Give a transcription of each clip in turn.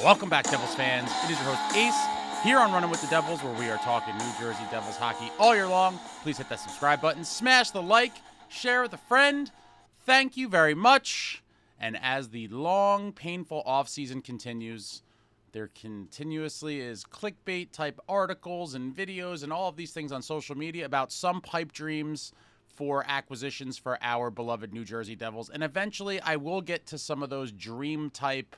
Welcome back, Devils fans. It is your host, Ace, here on Running with the Devils, where we are talking New Jersey Devils hockey all year long. Please hit that subscribe button, smash the like, share with a friend. Thank you very much. And as the long, painful offseason continues, there continuously is clickbait-type articles and videos and all of these things on social media about some pipe dreams for acquisitions for our beloved New Jersey Devils. And eventually, I will get to some of those dream-type,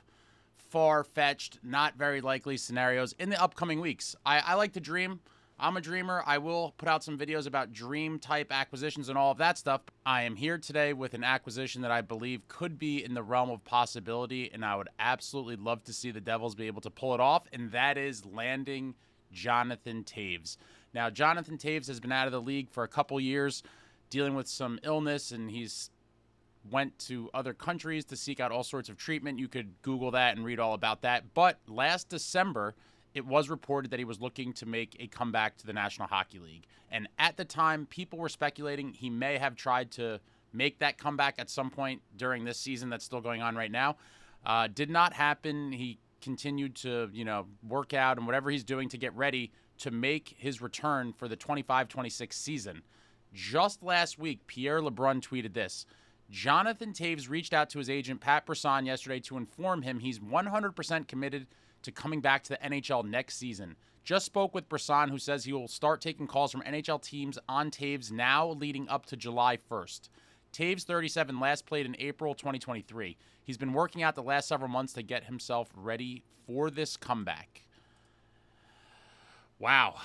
far-fetched, not very likely scenarios in the upcoming weeks. I like to dream. I'm a dreamer. I will put out some videos about dream-type acquisitions and all of that stuff. I am here today with an acquisition that I believe could be in the realm of possibility, and I would absolutely love to see the Devils be able to pull it off, and that is landing Jonathan Toews. Now, Jonathan Toews has been out of the league for a couple years, dealing with some illness, and he's went to other countries to seek out all sorts of treatment. You could Google that and read all about that. But last December, it was reported that he was looking to make a comeback to the National Hockey League. And at the time, people were speculating he may have tried to make that comeback at some point during this season that's still going on right now. Did not happen. He continued to, work out and whatever he's doing to get ready to make his return for the 25-26 season. Just last week, Pierre LeBrun tweeted this: Jonathan Toews reached out to his agent, Pat Brisson, yesterday to inform him he's 100% committed to coming back to the NHL next season. Just spoke with Brisson, who says he will start taking calls from NHL teams on Toews now leading up to July 1st. Toews, 37, last played in April 2023. He's been working out the last several months to get himself ready for this comeback. Wow.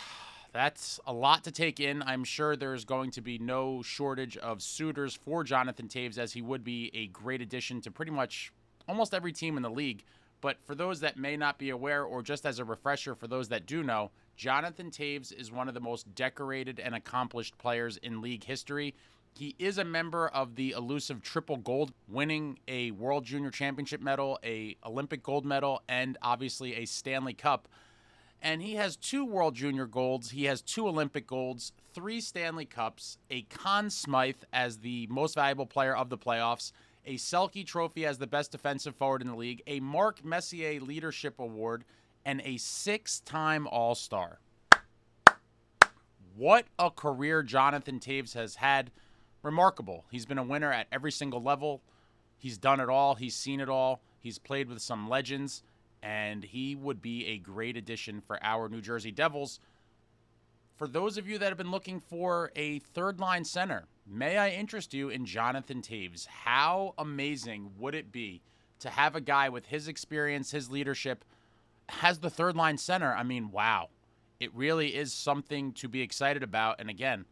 That's a lot to take in. I'm sure there's going to be no shortage of suitors for Jonathan Toews, as he would be a great addition to pretty much almost every team in the league. But for those that may not be aware, or just as a refresher for those that do know, Jonathan Toews is one of the most decorated and accomplished players in league history. He is a member of the elusive triple gold, winning a World Junior Championship medal, a Olympic gold medal, and obviously a Stanley Cup. And he has 2 World Junior Golds, he has 2 Olympic Golds, 3 Stanley Cups, a Conn Smythe as the most valuable player of the playoffs, a Selke Trophy as the best defensive forward in the league, a Mark Messier Leadership Award, and a 6-time All-Star. What a career Jonathan Toews has had. Remarkable. He's been a winner at every single level. He's done it all. He's seen it all. He's played with some legends. And he would be a great addition for our New Jersey Devils. For those of you that have been looking for a third-line center, may I interest you in Jonathan Toews? How amazing would it be to have a guy with his experience, his leadership, as the third-line center? I mean, wow. It really is something to be excited about. And again,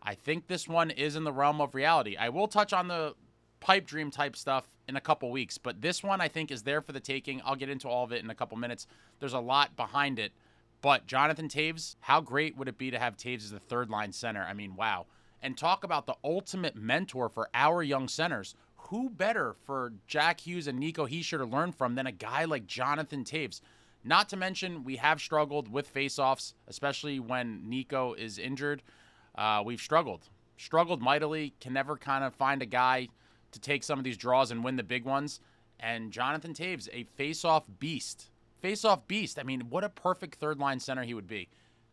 I think this one is in the realm of reality. I will touch on the pipe dream type stuff in a couple weeks, but this one I think is there for the taking. I'll get into all of it in a couple minutes. There's a lot behind it, but Jonathan Toews, how great would it be to have Toews as the third line center? I mean, wow. And talk about the ultimate mentor for our young centers. Who better for Jack Hughes and Nico Hischier to learn from than a guy like Jonathan Toews? Not to mention, we have struggled with faceoffs, especially when Nico is injured. We've struggled mightily, can never kind of find a guy to take some of these draws and win the big ones. And Jonathan Toews, a face-off beast. Face-off beast. I mean, what a perfect third-line center he would be.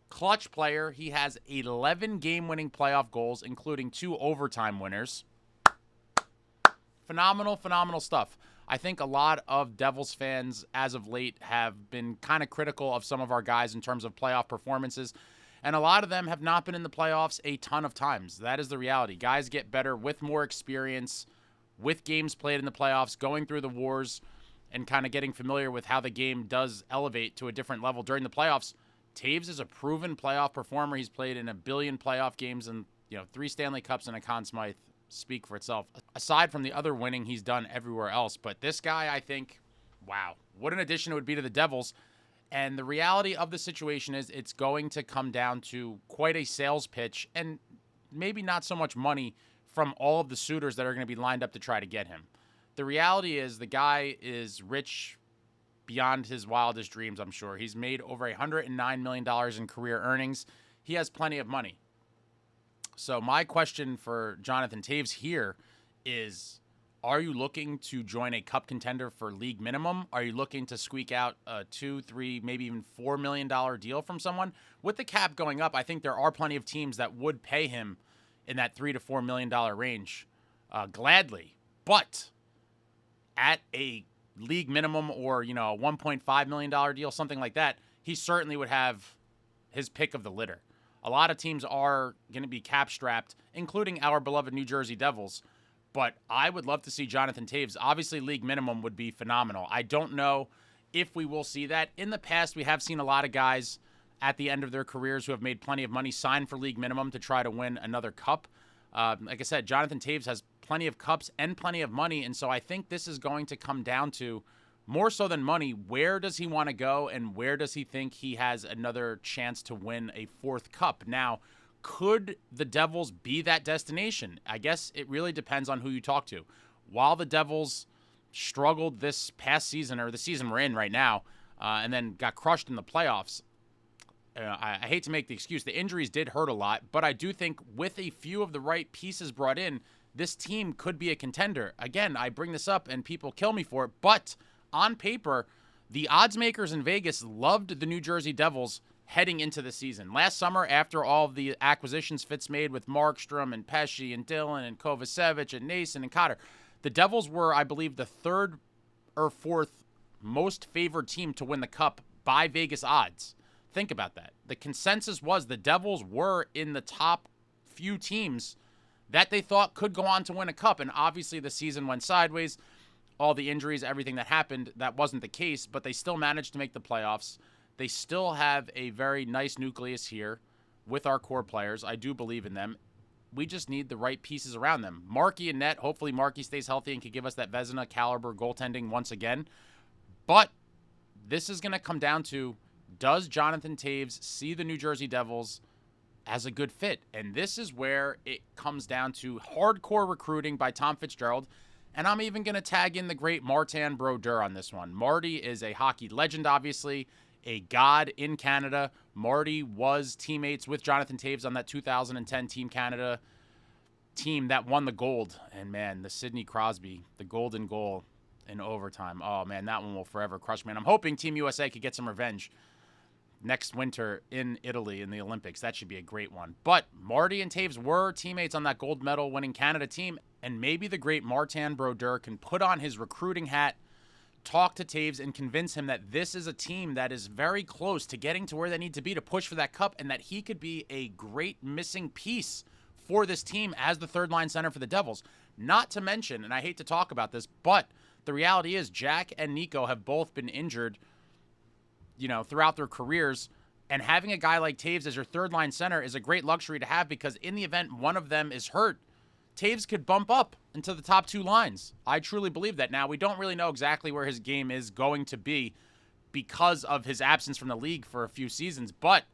Clutch player. He has 11 game-winning playoff goals, including 2 overtime winners. Phenomenal, phenomenal stuff. I think a lot of Devils fans, as of late, have been kind of critical of some of our guys in terms of playoff performances. And a lot of them have not been in the playoffs a ton of times. That is the reality. Guys get better with more experience, with games played in the playoffs, going through the wars, and kind of getting familiar with how the game does elevate to a different level during the playoffs. Toews is a proven playoff performer. He's played in 1 billion playoff games, and 3 Stanley Cups and a Conn Smythe speak for itself. Aside from the other winning he's done everywhere else. But this guy, I think, wow, what an addition it would be to the Devils. And the reality of the situation is it's going to come down to quite a sales pitch and maybe not so much money from all of the suitors that are going to be lined up to try to get him. The reality is the guy is rich beyond his wildest dreams, I'm sure. He's made over $109 million in career earnings. He has plenty of money. So my question for Jonathan Toews here is, Are you looking to join a cup contender for league minimum? Are you looking to squeak out a $2, $3, maybe even $4 million deal from someone? With the cap going up, I think there are plenty of teams that would pay him in that $3 to $4 million range gladly. But at a league minimum or, a $1.5 million deal, something like that, he certainly would have his pick of the litter. A lot of teams are going to be cap strapped, including our beloved New Jersey Devils. But I would love to see Jonathan Toews. Obviously, league minimum would be phenomenal. I don't know if we will see that. In the past, we have seen a lot of guys at the end of their careers who have made plenty of money sign for league minimum to try to win another cup. Like I said, Jonathan Toews has plenty of cups and plenty of money, and so I think this is going to come down to, more so than money, where does he want to go and where does he think he has another chance to win a fourth cup? Now, could the Devils be that destination? I guess it really depends on who you talk to. While the Devils struggled this past season, or the season we're in right now, and then got crushed in the playoffs, I hate to make the excuse. The injuries did hurt a lot, but I do think with a few of the right pieces brought in, this team could be a contender. Again, I bring this up and people kill me for it, but on paper, the odds makers in Vegas loved the New Jersey Devils heading into the season. Last summer, after all of the acquisitions Fitz made with Markstrom and Pesci and Dillon and Kovacevic and Nason and Cotter, the Devils were, I believe, the third or fourth most favored team to win the cup by Vegas odds. Think about that. The consensus was the Devils were in the top few teams that they thought could go on to win a cup, and obviously the season went sideways. All the injuries, everything that happened, that wasn't the case, but they still managed to make the playoffs. They still have a very nice nucleus here with our core players. I do believe in them. We just need the right pieces around them. Markey and net. Hopefully Markey stays healthy and can give us that Vezina caliber goaltending once again. But this is going to come down to, does Jonathan Toews see the New Jersey Devils as a good fit? And this is where it comes down to hardcore recruiting by Tom Fitzgerald. And I'm even going to tag in the great Martin Brodeur on this one. Marty is a hockey legend, obviously, a god in Canada. Marty was teammates with Jonathan Toews on that 2010 Team Canada team that won the gold. And, man, the Sidney Crosby, the golden goal in overtime. Oh, man, that one will forever crush me. And I'm hoping Team USA could get some revenge next winter in Italy in the Olympics. That should be a great one. But Marty and Toews were teammates on that gold medal winning Canada team. And maybe the great Martin Brodeur can put on his recruiting hat, talk to Toews, and convince him that this is a team that is very close to getting to where they need to be to push for that cup, and that he could be a great missing piece for this team as the third-line center for the Devils. Not to mention, and I hate to talk about this, but the reality is Jack and Nico have both been injured, throughout their careers, and having a guy like Toews as your third-line center is a great luxury to have, because in the event one of them is hurt, Toews could bump up into the top two lines. I truly believe that. Now, we don't really know exactly where his game is going to be because of his absence from the league for a few seasons, but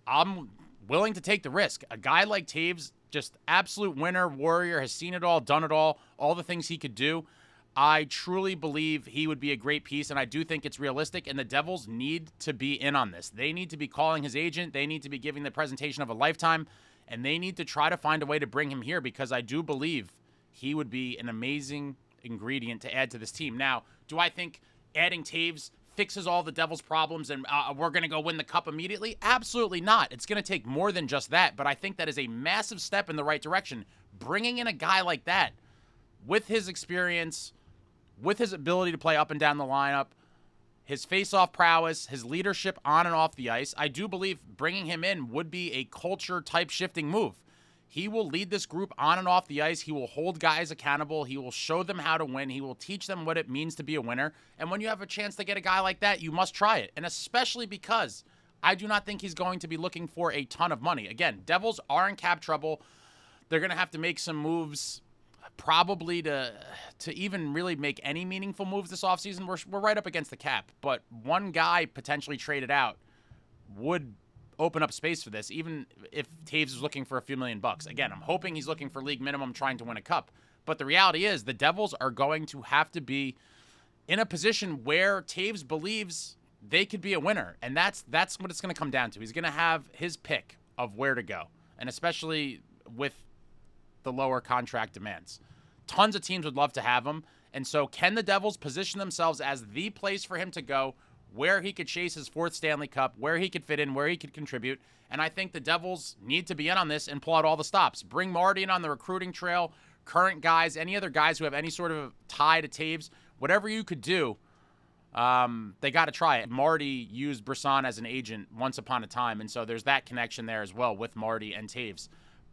I'm willing to take the risk. A guy like Toews, just absolute winner, warrior, has seen it all, done it all the things he could do. I truly believe he would be a great piece, and I do think it's realistic, and the Devils need to be in on this. They need to be calling his agent. They need to be giving the presentation of a lifetime, and they need to try to find a way to bring him here, because I do believe he would be an amazing ingredient to add to this team. Now, do I think adding Toews fixes all the Devils' problems and we're going to go win the cup immediately? Absolutely not. It's going to take more than just that, but I think that is a massive step in the right direction. Bringing in a guy like that with his experience, with his ability to play up and down the lineup, his face-off prowess, his leadership on and off the ice, I do believe bringing him in would be a culture-type shifting move. He will lead this group on and off the ice. He will hold guys accountable. He will show them how to win. He will teach them what it means to be a winner. And when you have a chance to get a guy like that, you must try it. And especially because I do not think he's going to be looking for a ton of money. Again, Devils are in cap trouble. They're going to have to make some moves probably to even really make any meaningful moves this offseason. We're right up against the cap, but one guy potentially traded out would open up space for this, even if Toews is looking for a few $1 million. Again, I'm hoping he's looking for league minimum, trying to win a cup. But the reality is the Devils are going to have to be in a position where Toews believes they could be a winner, and that's what it's going to come down to. He's going to have his pick of where to go, and especially with the lower contract demands. Tons of teams would love to have him. And so can the Devils position themselves as the place for him to go, where he could chase his 4th Stanley Cup, where he could fit in, where he could contribute? And I think the Devils need to be in on this and pull out all the stops. Bring Marty in on the recruiting trail, current guys, any other guys who have any sort of tie to Toews, whatever you could do, they got to try it. Marty used Brisson as an agent once upon a time, and so there's that connection there as well with Marty and Toews.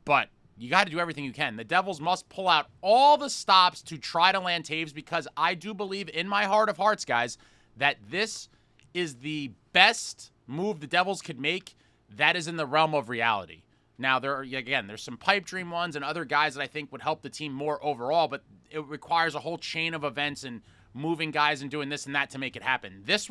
But you got to do everything you can. The Devils must pull out all the stops to try to land Toews, because I do believe in my heart of hearts, guys, that this is the best move the Devils could make that is in the realm of reality. Now, there's some pipe dream ones and other guys that I think would help the team more overall, but it requires a whole chain of events and moving guys and doing this and that to make it happen. This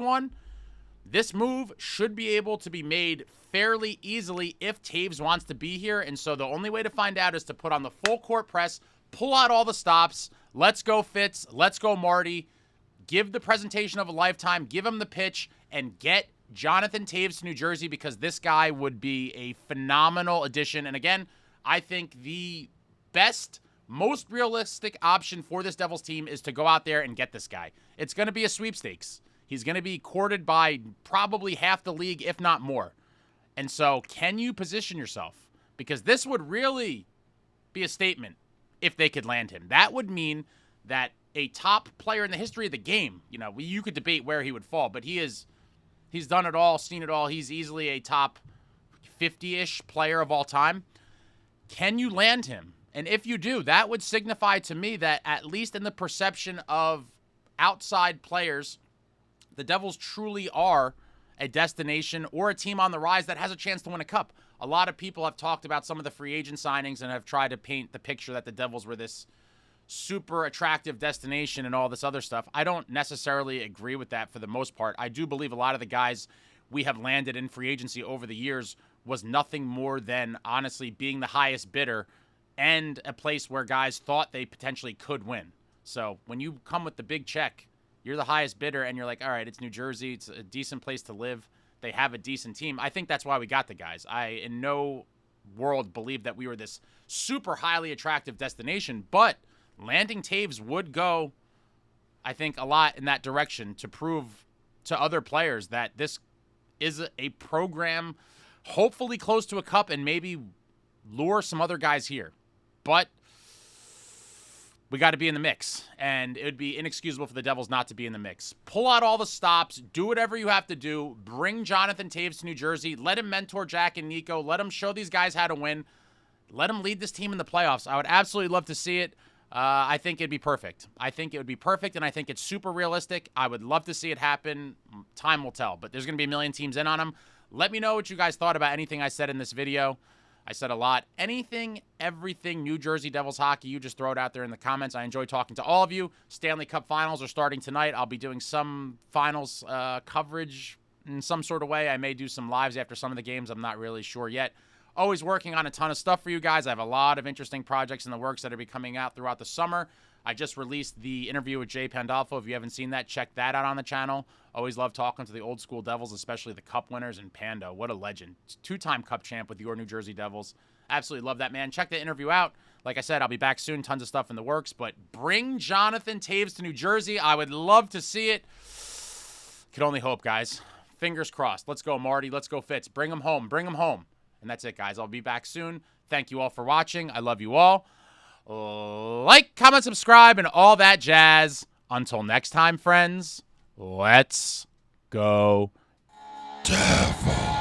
move should be able to be made fairly easily if Toews wants to be here. And so the only way to find out is to put on the full court press, pull out all the stops. Let's go Fitz. Let's go Marty. Give the presentation of a lifetime. Give him the pitch and get Jonathan Toews to New Jersey, because this guy would be a phenomenal addition. And again, I think the best, most realistic option for this Devils team is to go out there and get this guy. It's going to be a sweepstakes. He's going to be courted by probably half the league, if not more. And so can you position yourself? Because this would really be a statement if they could land him. That would mean that a top player in the history of the game, you could debate where he would fall, but he's done it all, seen it all. He's easily a top 50-ish player of all time. Can you land him? And if you do, that would signify to me that, at least in the perception of outside players, the Devils truly are a destination or a team on the rise that has a chance to win a cup. A lot of people have talked about some of the free agent signings and have tried to paint the picture that the Devils were this super attractive destination and all this other stuff. I don't necessarily agree with that for the most part. I do believe a lot of the guys we have landed in free agency over the years was nothing more than honestly being the highest bidder and a place where guys thought they potentially could win. So when you come with the big check, you're the highest bidder and you're like, all right, it's New Jersey. It's a decent place to live. They have a decent team. I think that's why we got the guys. I, in no world, believed that we were this super highly attractive destination, but landing Toews would go, I think, a lot in that direction to prove to other players that this is a program hopefully close to a cup and maybe lure some other guys here. But we got to be in the mix, and it would be inexcusable for the Devils not to be in the mix. Pull out all the stops. Do whatever you have to do. Bring Jonathan Toews to New Jersey. Let him mentor Jack and Nico. Let him show these guys how to win. Let him lead this team in the playoffs. I would absolutely love to see it. I think it'd be perfect. I think it would be perfect, and I think it's super realistic. I would love to see it happen. Time will tell, but there's going to be a million teams in on him. Let me know what you guys thought about anything I said in this video. I said a lot. Anything, everything New Jersey Devils hockey, you just throw it out there in the comments. I enjoy talking to all of you. Stanley Cup Finals are starting tonight. I'll be doing some finals coverage in some sort of way. I may do some lives after some of the games. I'm not really sure yet. Always working on a ton of stuff for you guys. I have a lot of interesting projects in the works that will be coming out throughout the summer. I just released the interview with Jay Pandolfo. If you haven't seen that, check that out on the channel. Always love talking to the old school Devils, especially the Cup winners. And Pando, what a legend. Two-time Cup champ with your New Jersey Devils. Absolutely love that man. Check the interview out. Like I said, I'll be back soon. Tons of stuff in the works. But bring Jonathan Toews to New Jersey. I would love to see it. Could only hope, guys. Fingers crossed. Let's go, Marty. Let's go, Fitz. Bring him home. Bring him home. And that's it, guys. I'll be back soon. Thank you all for watching. I love you all. Like, comment, subscribe, and all that jazz. Until next time, friends, let's go Devils.